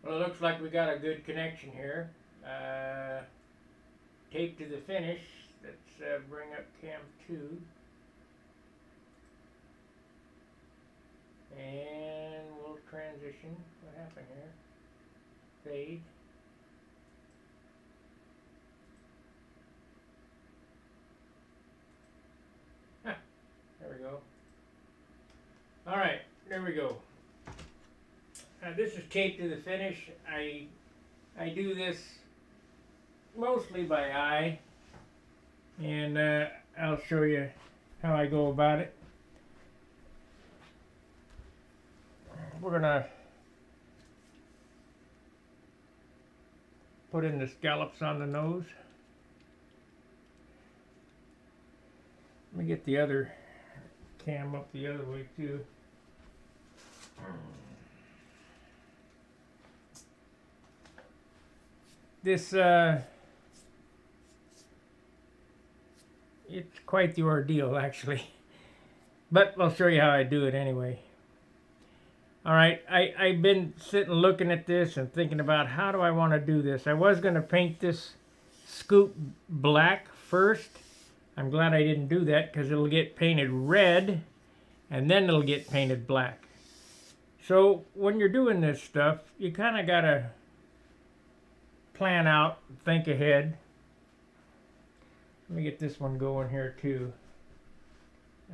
Well, it looks like we got a good connection here. Tape to the finish. Let's bring up cam 2. And we'll transition. What happened here? Fade. Huh, there we go. Alright, there we go. This is taped to the finish. I do this mostly by eye, and I'll show you how I go about it. We're gonna put in the scallops on the nose. Let me get the other cam up the other way too. This it's quite the ordeal actually, but I'll show you how I do it anyway. Alright, I've been sitting looking at this and thinking about how do I want to do this. I was going to paint this scoop black first. I'm glad I didn't do that because it'll get painted red and then it'll get painted black. So when you're doing this stuff, you kind of got to plan out, think ahead. Let me get this one going here too.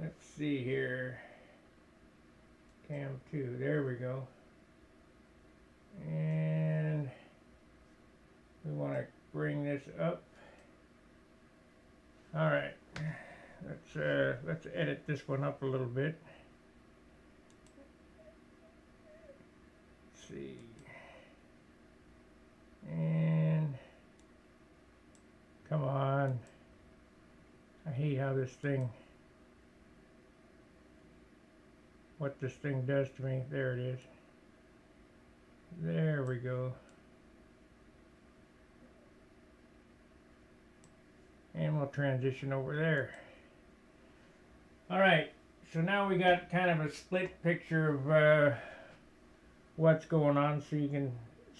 Let's see here. Cam 2, there we go. And we want to bring this up. All right, let's edit this one up a little bit. Let's see. And come on. I hate how this thing, what this thing does to me. There it is. There we go. And we'll transition over there. Alright, so now we got kind of a split picture of what's going on so you can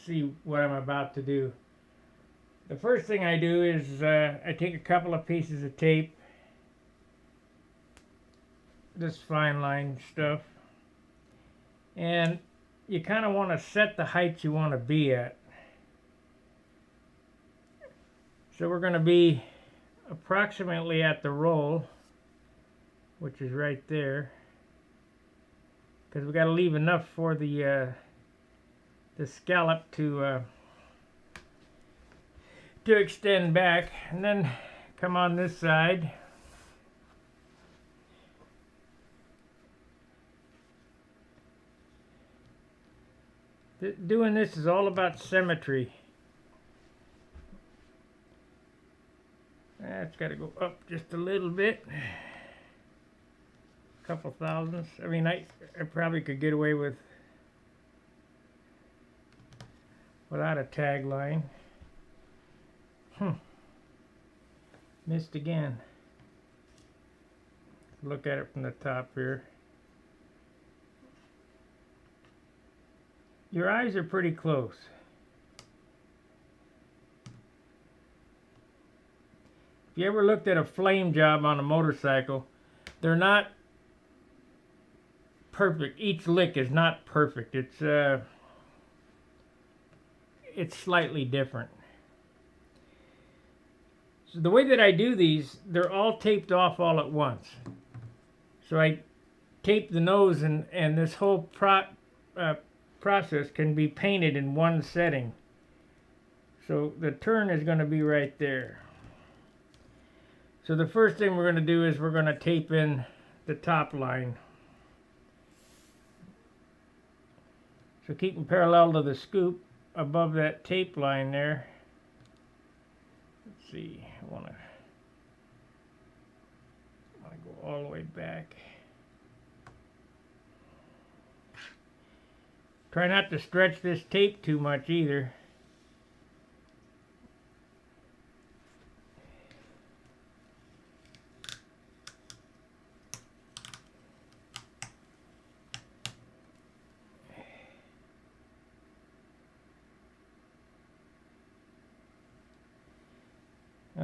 see what I'm about to do. The first thing I do is I take a couple of pieces of tape, this fine line stuff, and you kind of want to set the height you want to be at. So we're going to be approximately at the roll, which is right there, because we got to leave enough for the scallop to extend back, and then come on this side. Doing this is all about symmetry. That's got to go up just a little bit, a couple thousandths. I mean, I probably could get away without a tagline. Missed again. Look at it from the top here. Your eyes are pretty close. If you ever looked at a flame job on a motorcycle, they're not perfect. Each lick is not perfect. It's slightly different. So the way that I do these, they're all taped off all at once. So I tape the nose, and this whole process can be painted in one setting. So the turn is going to be right there. So the first thing we're going to do is we're going to tape in the top line. So keeping parallel to the scoop above that tape line there. Let's see, I want to go all the way back. Try not to stretch this tape too much either.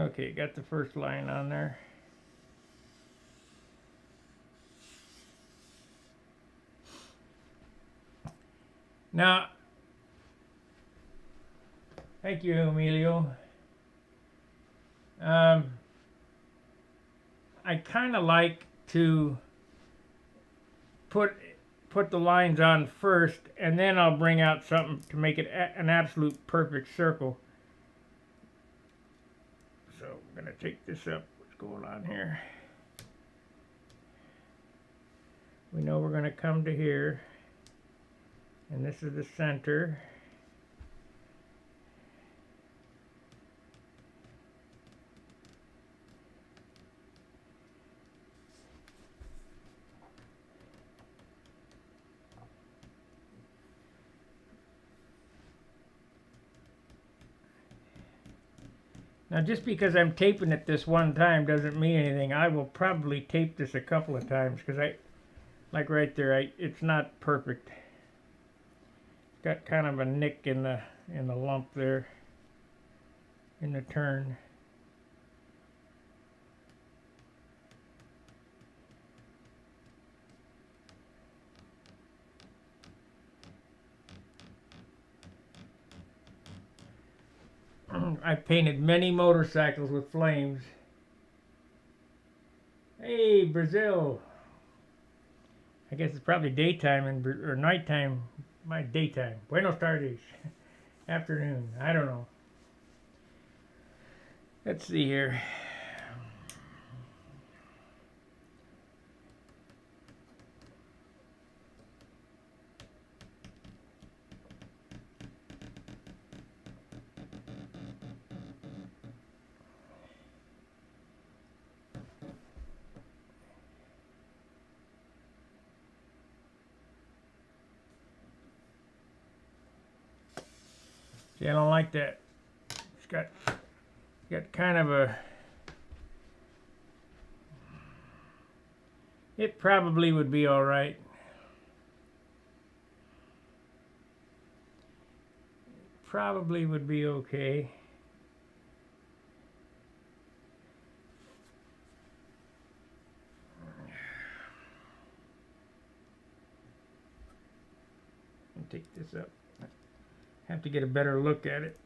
Okay, got the first line on there. Now, thank you, Emilio. I kind of like to put the lines on first, and then I'll bring out something to make it an absolute perfect circle. So I'm going to take this up. What's going on here? We know we're going to come to here, and this is the center. Now, just because I'm taping it this one time doesn't mean anything. I will probably tape this a couple of times because like right there, it's not perfect. It's got kind of a nick in the lump there, in the turn. I've painted many motorcycles with flames. Hey, Brazil. I guess it's probably daytime or nighttime. My daytime. Buenos tardes. Afternoon. I don't know. Let's see here. See, I don't like that. It's got kind of a... It probably would be all right. Probably would be okay. I'll take this up. Have to get a better look at it.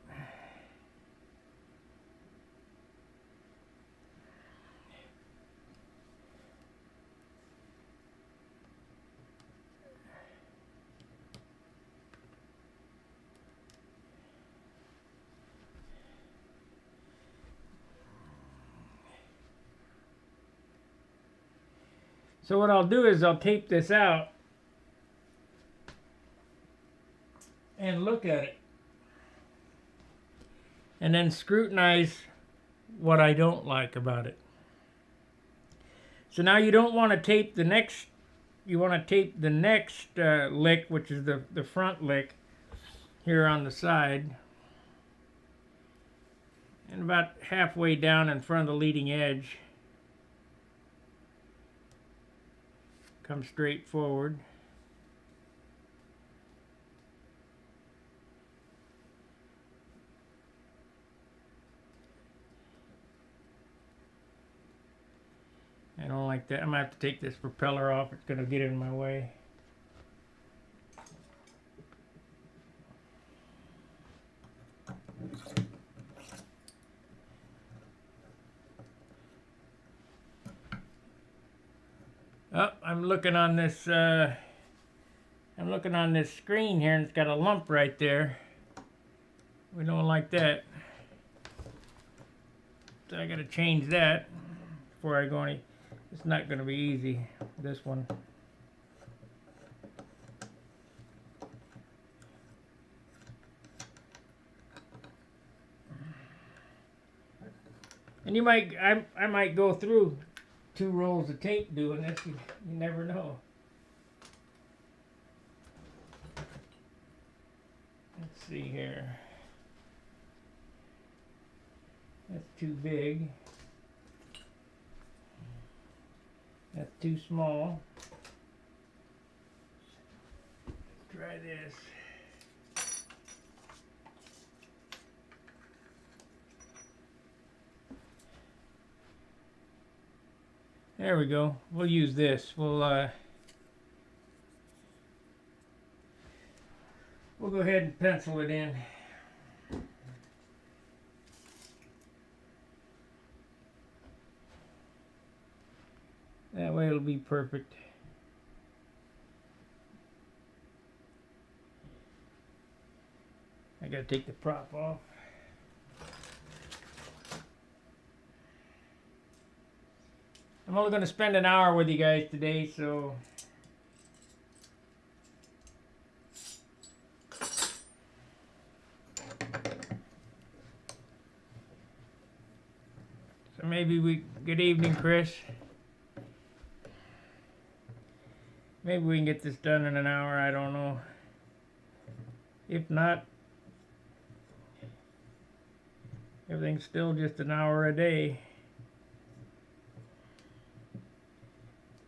So what I'll do is I'll tape this out and look at it, and then scrutinize what I don't like about it. So now you don't want to tape the next, you want to tape the next lick, which is the front lick here on the side, and about halfway down in front of the leading edge. Come straight forward. I don't like that. I'm gonna have to take this propeller off. It's gonna get in my way. Oh, I'm looking on this screen here, and it's got a lump right there. We don't like that. So I gotta change that before I go any. It's not gonna be easy, this one. And you might, I might go through 2 rolls of tape doing this. You never know. Let's see here. That's too big. That's too small. Let's try this. There we go. We'll use this. We'll go ahead and pencil it in. That way it'll be perfect. I gotta take the prop off. I'm only gonna spend an hour with you guys today, so maybe good evening, Chris. Maybe we can get this done in an hour, I don't know. If not, everything's still just an hour a day.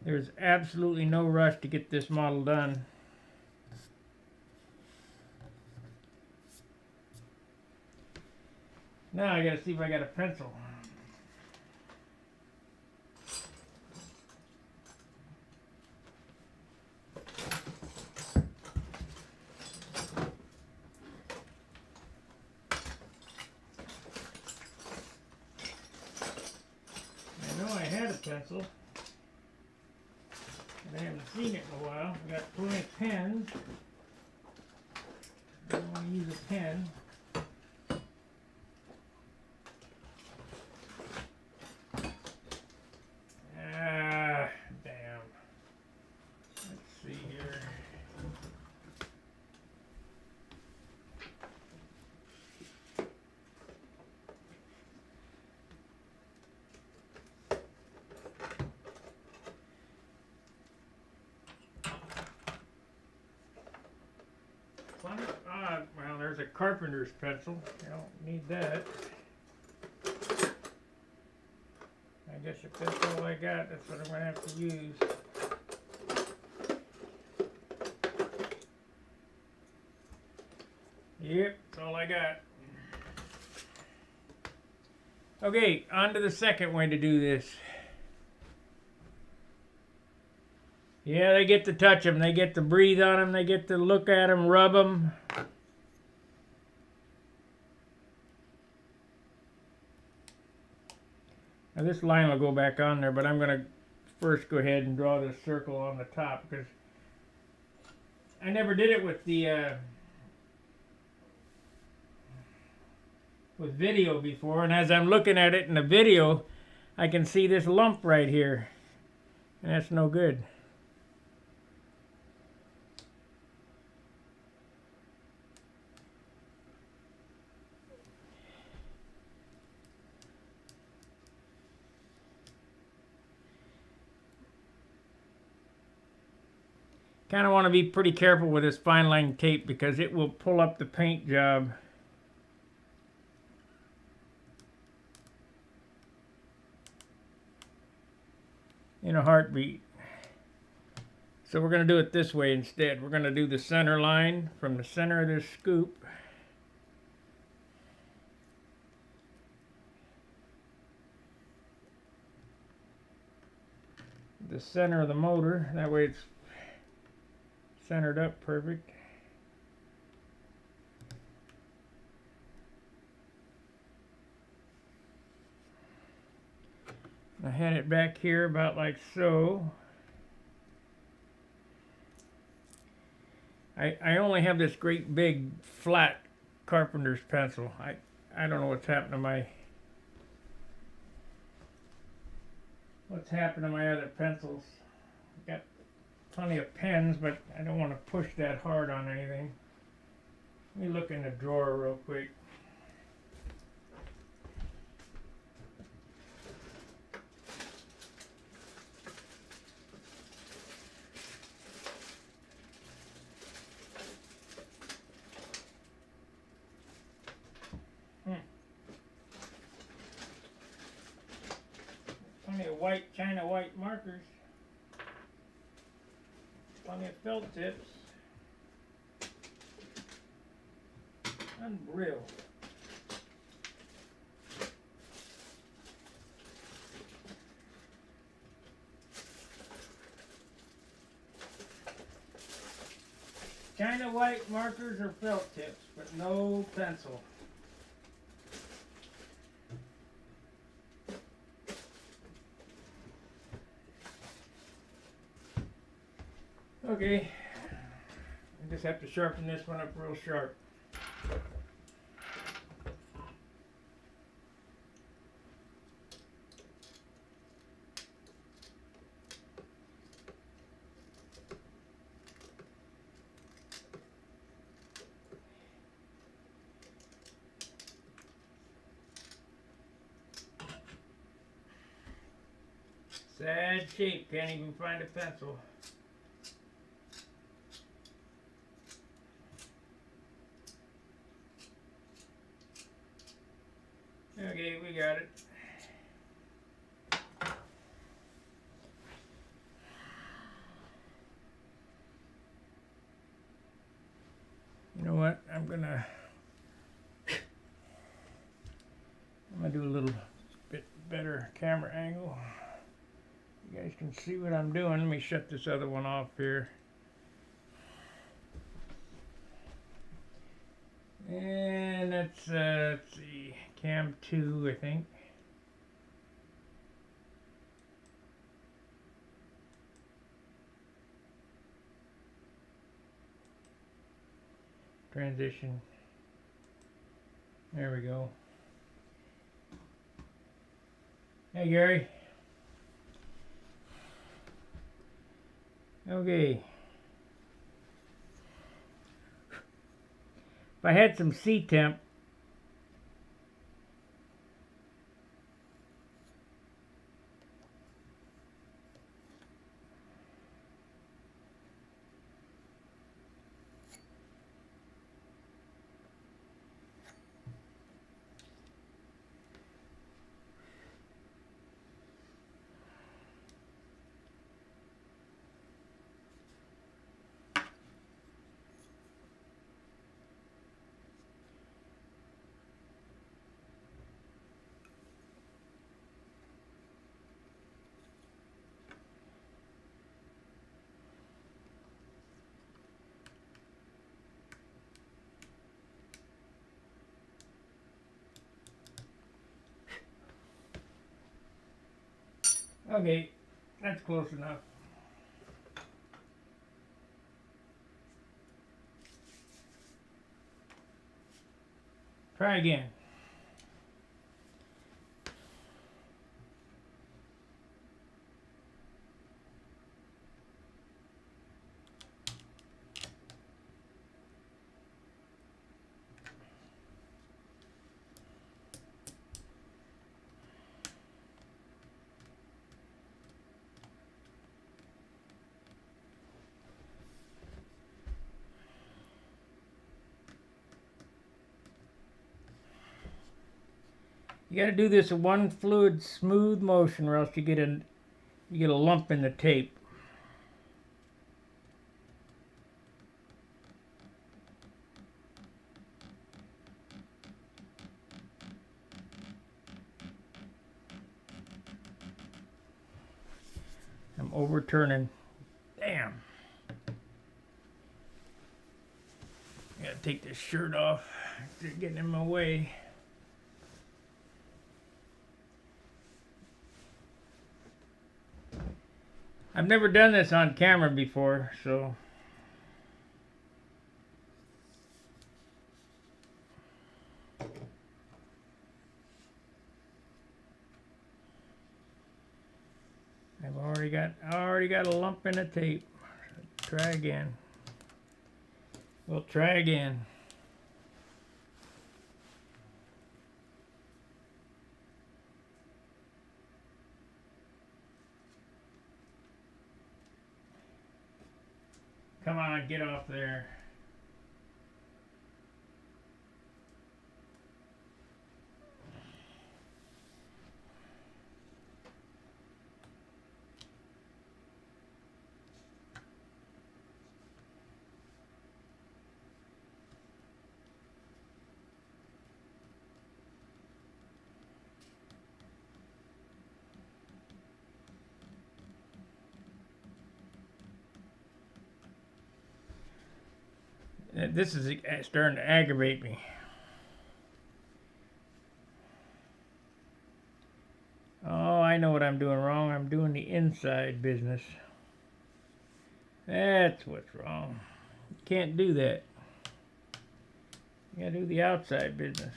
There's absolutely no rush to get this model done. Now I gotta see if I got a pencil. Pencil. And I haven't seen it in a while. I got plenty of pens. I don't want to use a pen. Ah, damn. Let's see here. Well, there's a carpenter's pencil. I don't need that. I guess if that's all I got, that's what I'm going to have to use. Yep, that's all I got. Okay, on to the second way to do this. Yeah, they get to touch them. They get to breathe on them. They get to look at them, rub them. Now this line will go back on there, but I'm going to first go ahead and draw this circle on the top because I never did it with the with video before, and as I'm looking at it in the video, I can see this lump right here, and that's no good. Kind of want to be pretty careful with this fine line tape because it will pull up the paint job. In a heartbeat. So we're going to do it this way instead. We're going to do the center line from the center of this scoop. The center of the motor. That way it's centered up perfect. I had it back here about like so. I only have this great big flat carpenter's pencil. I don't know what's happened to my other pencils. I got plenty of pens, but I don't want to push that hard on anything. Let me look in the drawer real quick. Plenty of white, China white markers. Plenty of felt tips. Unreal. China white markers or felt tips, but no pencil. Okay, I just have to sharpen this one up real sharp. Sad shape, can't even find a pencil. Okay, we got it. You know what? I'm gonna do a little bit better camera angle. You guys can see what I'm doing. Let me shut this other one off here. And that's let's see, cam 2, I think. Transition. There we go. Hey, Gary. Okay. If I had some C-temp, okay, that's close enough. Try again. You got to do this in one fluid, smooth motion, or else you get a lump in the tape. I'm overturning. Damn. I gotta take this shirt off. It's getting in my way. I've never done this on camera before, so I've already got a lump in the tape. Try again. We'll try again. Come on, get off there. This is starting to aggravate me. Oh, I know what I'm doing wrong. I'm doing the inside business. That's what's wrong. You can't do that. You gotta do the outside business.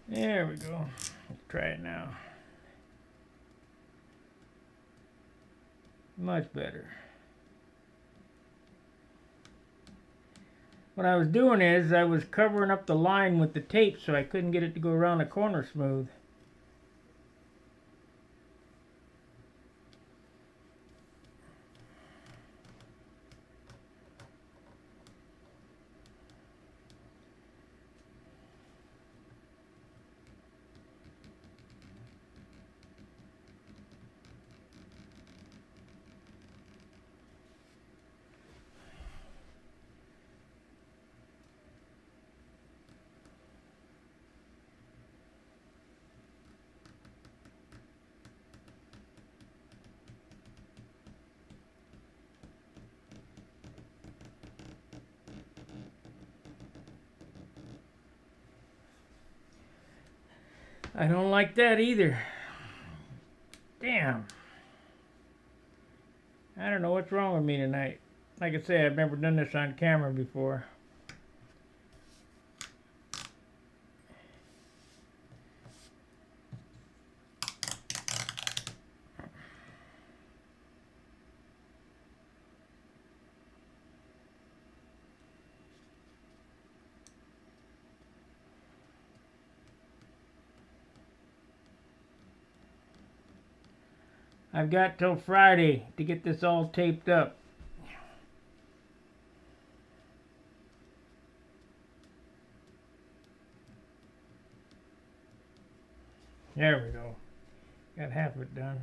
There we go. Let's try it now. Much better. What I was doing is I was covering up the line with the tape so I couldn't get it to go around the corner smooth. I don't like that either. Damn. I don't know what's wrong with me tonight. Like I say, I've never done this on camera before. I've got till Friday to get this all taped up. There we go. Got half of it done.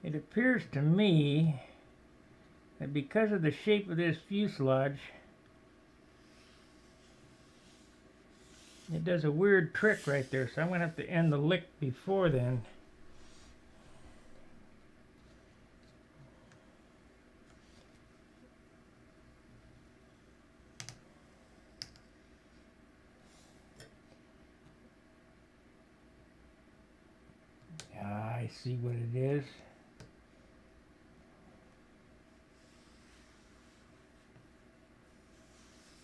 It appears to me that because of the shape of this fuselage, it does a weird trick right there, so I'm going to have to end the lick before then. I see what it is.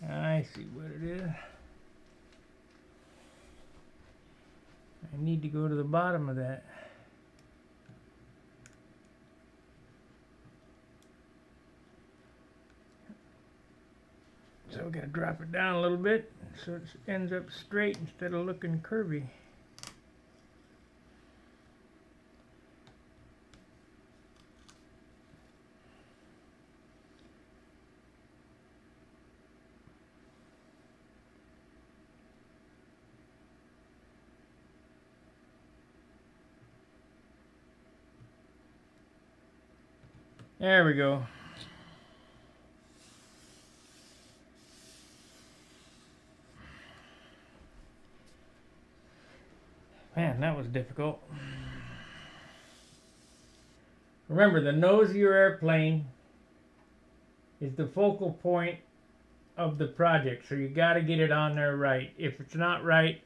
I see what it is. I need to go to the bottom of that. So we got to drop it down a little bit so it ends up straight instead of looking curvy. There we go. Man, that was difficult. Remember, the nose of your airplane is the focal point of the project. So you got to get it on there right. If it's not right,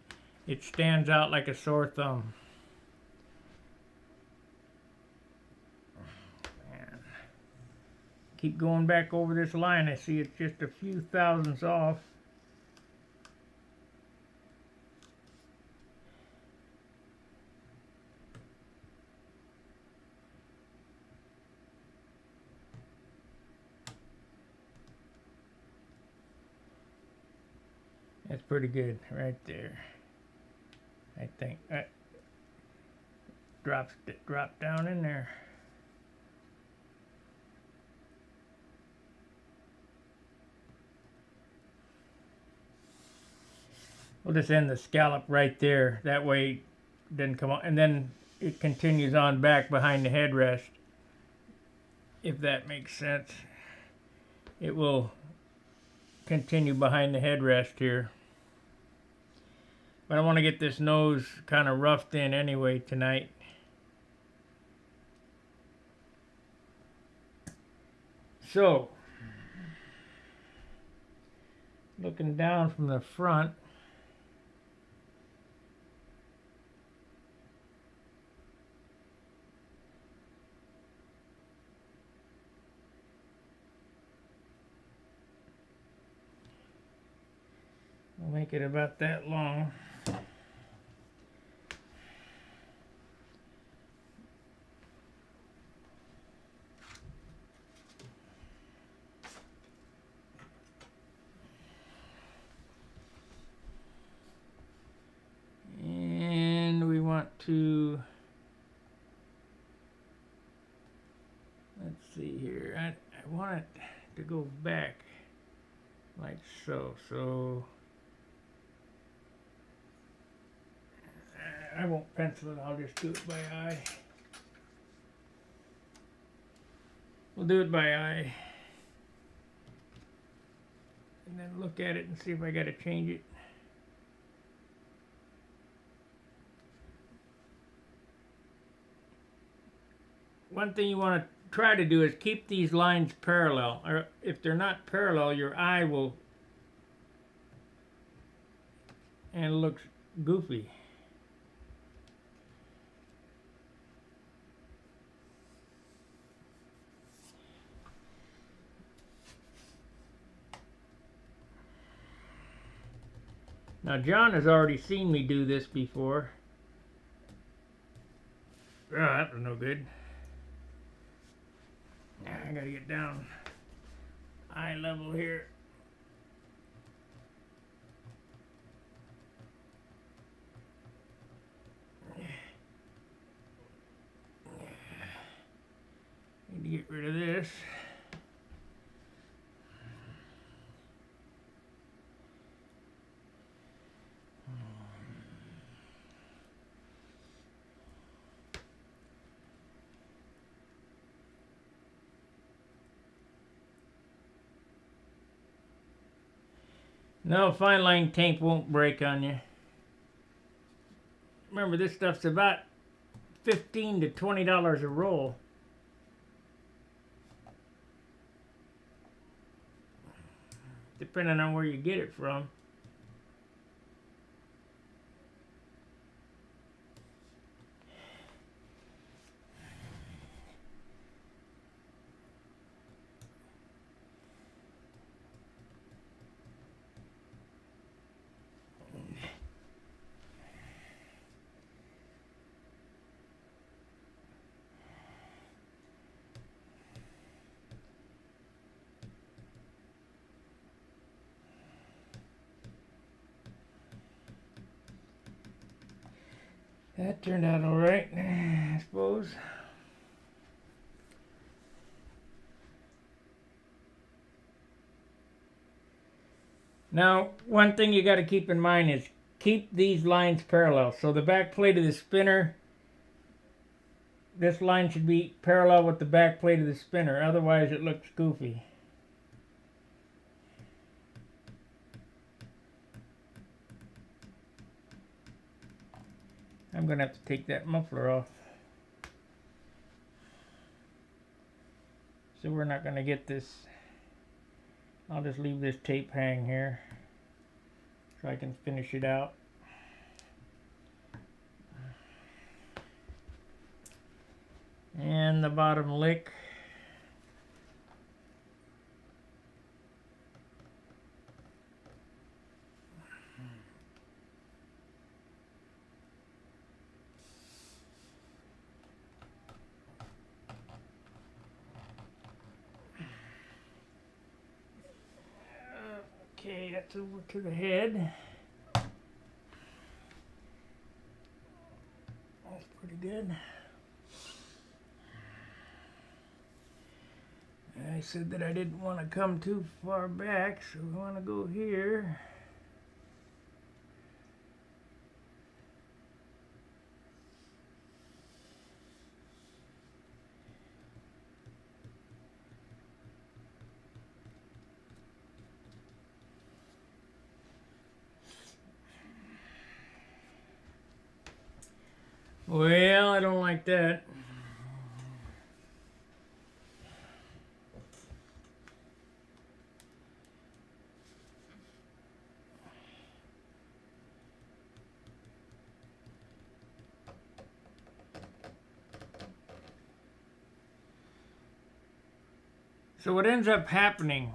it stands out like a sore thumb. Man. Keep going back over this line. I see it's just a few thousandths off. That's pretty good right there. I think that dropped down in there. We'll just end the scallop right there. That way it doesn't come on, and then it continues on back behind the headrest. If that makes sense. It will continue behind the headrest here. But I want to get this nose kind of roughed in anyway tonight. So, looking down from the front, we'll make it about that long. And we want to, let's see here, I want it to go back like so. So I won't pencil it, I'll just do it by eye. We'll do it by eye. And then look at it and see if I gotta change it. One thing you want to try to do is keep these lines parallel, or if they're not parallel, your eye will, and it looks goofy. Now John has already seen me do this before. Oh, that was no good. I gotta get down eye level here. Need to get rid of this. No, fine line tape won't break on you. Remember, this stuff's about $15 to $20 a roll. Depending on where you get it from. That turned out all right, I suppose. Now, one thing you got to keep in mind is keep these lines parallel. So the back plate of the spinner, this line should be parallel with the back plate of the spinner, otherwise it looks goofy. I'm going to have to take that muffler off. So we're not going to get this I'll just leave this tape hang here so I can finish it out. And the bottom lick. Okay, that's over to the head. That's pretty good. I said that I didn't want to come too far back, so we want to go here. Well, I don't like that. So what ends up happening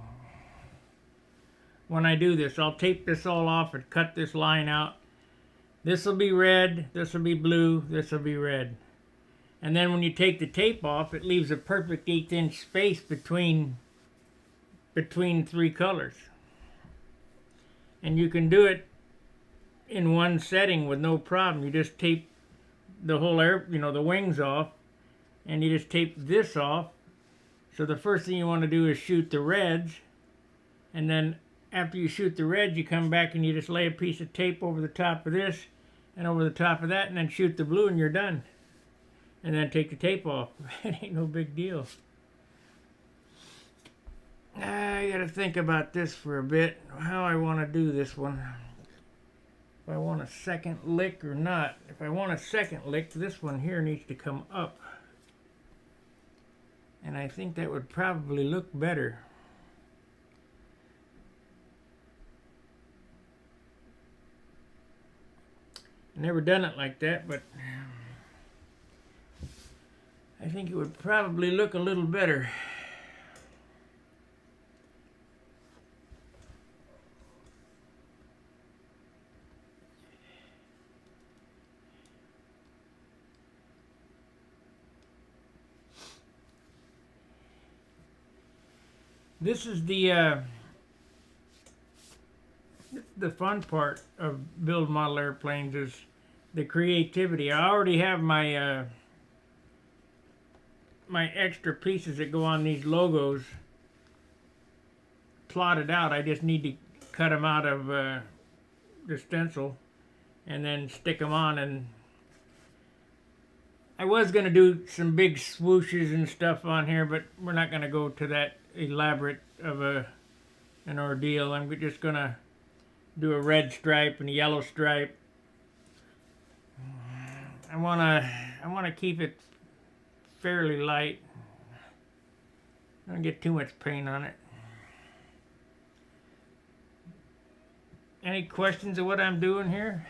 when I do this, I'll tape this all off and cut this line out. This will be red, this will be blue, this will be red. And then when you take the tape off, it leaves a perfect 1/8 inch space between three colors. And you can do it in one setting with no problem. You just tape the whole the wings off, and you just tape this off. So the first thing you want to do is shoot the reds, and then after you shoot the reds, you come back and you just lay a piece of tape over the top of this and over the top of that, and then shoot the blue, and you're done. And then take the tape off. It ain't no big deal. I gotta think about this for a bit, how I want to do this one. If I want a second lick or not. If I want a second lick, this one here needs to come up. And I think that would probably look better. Never done it like that, but I think it would probably look a little better. This is the fun part of build model airplanes, is the creativity. I already have my my extra pieces that go on these logos plotted out. I just need to cut them out of the stencil and then stick them on. And I was going to do some big swooshes and stuff on here, but we're not going to go to that elaborate of an ordeal. I'm just going to do a red stripe and a yellow stripe. I want to keep it fairly light. Don't get too much paint on it. Any questions of what I'm doing here?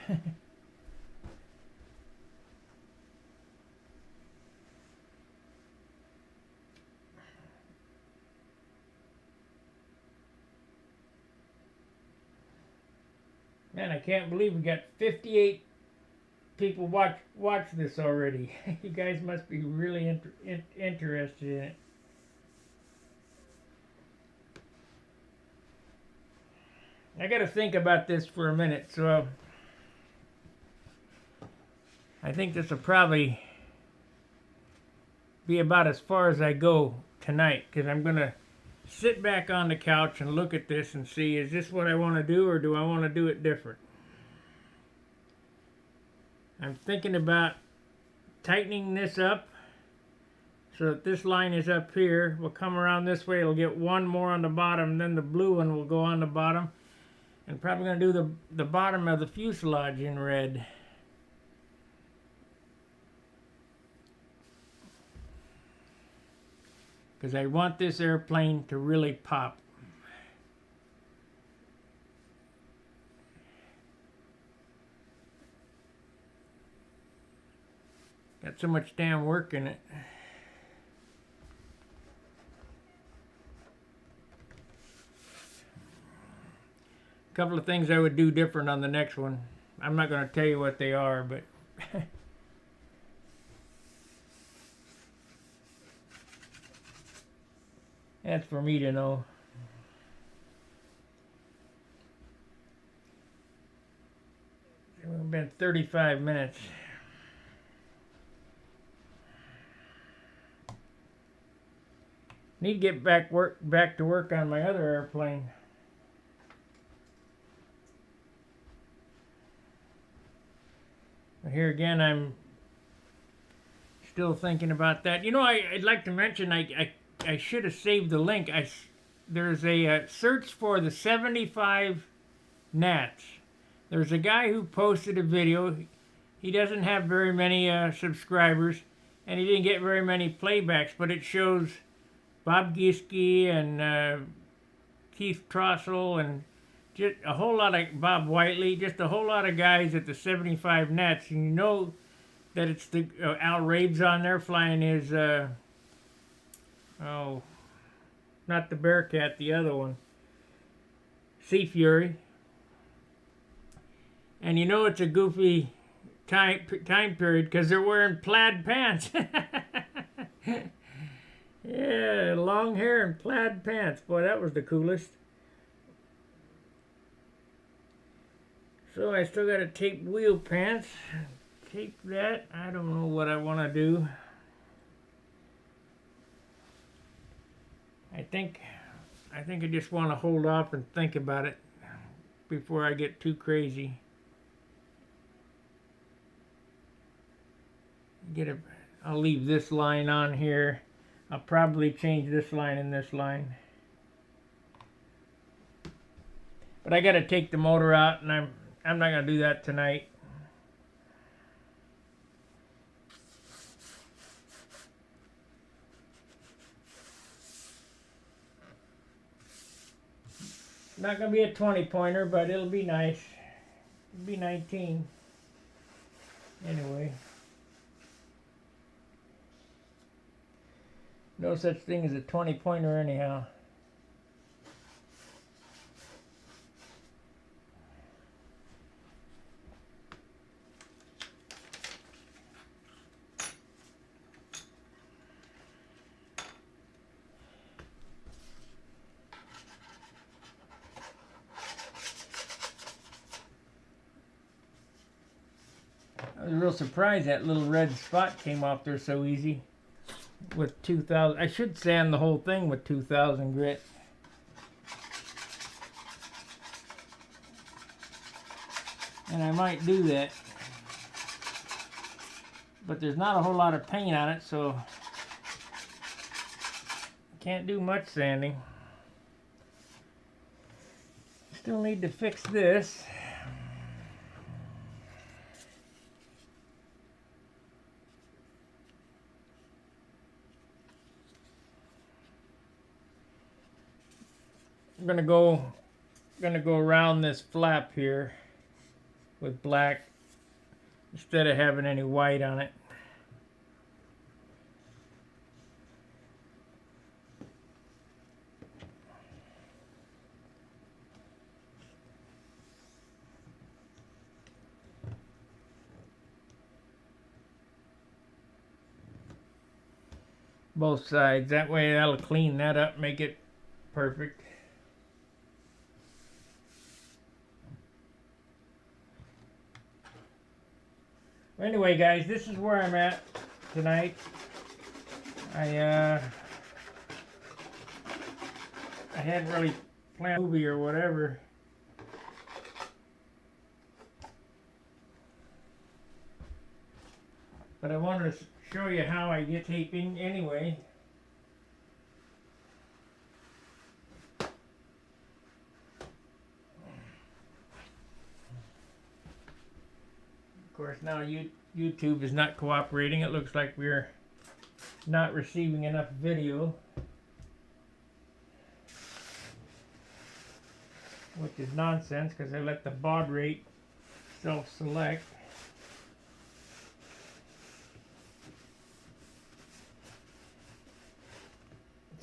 Man, I can't believe we got 58 people watch this already. You guys must be really interested in it. I got to think about this for a minute, so I think this will probably be about as far as I go tonight, because I'm going to sit back on the couch and look at this and see, is this what I want to do, or do I want to do it different? I'm thinking about tightening this up so that this line is up here. We'll come around this way, it'll get one more on the bottom, then the blue one will go on the bottom. And probably going to do the bottom of the fuselage in red. Because I want this airplane to really pop. Got so much damn work in it. A couple of things I would do different on the next one. I'm not going to tell you what they are, but that's for me to know. It's been 35 minutes. Need to get back to work on my other airplane. But here again, I'm still thinking about that. You know, I'd like to mention I should have saved the link. There's a search for the 75 gnats. There's a guy who posted a video. He doesn't have very many subscribers, and he didn't get very many playbacks, but it shows Bob Giesky and Keith Trossel and just a whole lot of Bob Whiteley, just a whole lot of guys at the 75 gnats. And you know that it's the Al Rabe's on there flying his oh, not the Bearcat, the other one, Sea Fury. And you know it's a goofy time period because they're wearing plaid pants. Yeah, long hair and plaid pants. Boy, that was the coolest. So I still got to tape wheel pants. Tape that. I don't know what I want to do. I think I just want to hold off and think about it before I get too crazy. I'll leave this line on here. I'll probably change this line and this line. But I got to take the motor out, and I'm not going to do that tonight. Not going to be a 20-pointer, but it'll be nice. It'll be 19. Anyway. No such thing as a 20-pointer anyhow. I was real surprised that little red spot came off there so easy. With 2000, I should sand the whole thing with 2000 grit. And I might do that. But there's not a whole lot of paint on it, so can't do much sanding. Still need to fix this. I'm gonna go around this flap here with black instead of having any white on it. Both sides. That way that'll clean that up, make it perfect. Anyway, guys, this is where I'm at tonight. I hadn't really planned a movie or whatever. But I wanted to show you how I get taping anyway. Of course, now YouTube is not cooperating. It looks like we're not receiving enough video, which is nonsense because I let the baud rate self-select.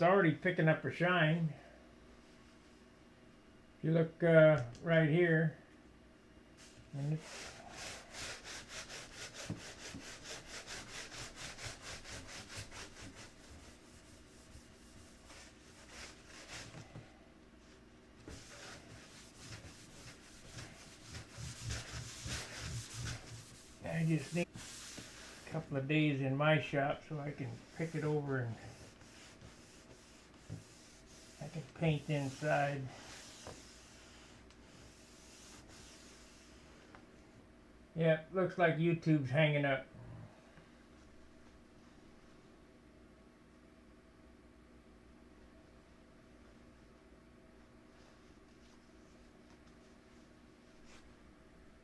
it's already picking up a shine. If you look right here, and I just need a couple of days in my shop so I can pick it over and I can paint inside. Yeah, looks like YouTube's hanging up.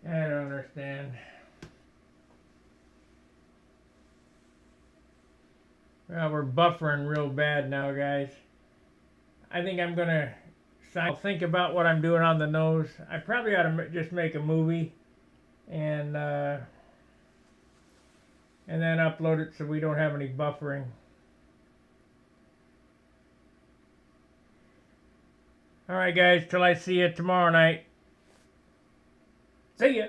I don't understand. Well, we're buffering real bad now, guys. I think I'm gonna think about what I'm doing on the nose. I probably ought to just make a movie and then upload it so we don't have any buffering. All right, guys. Till I see you tomorrow night. See ya.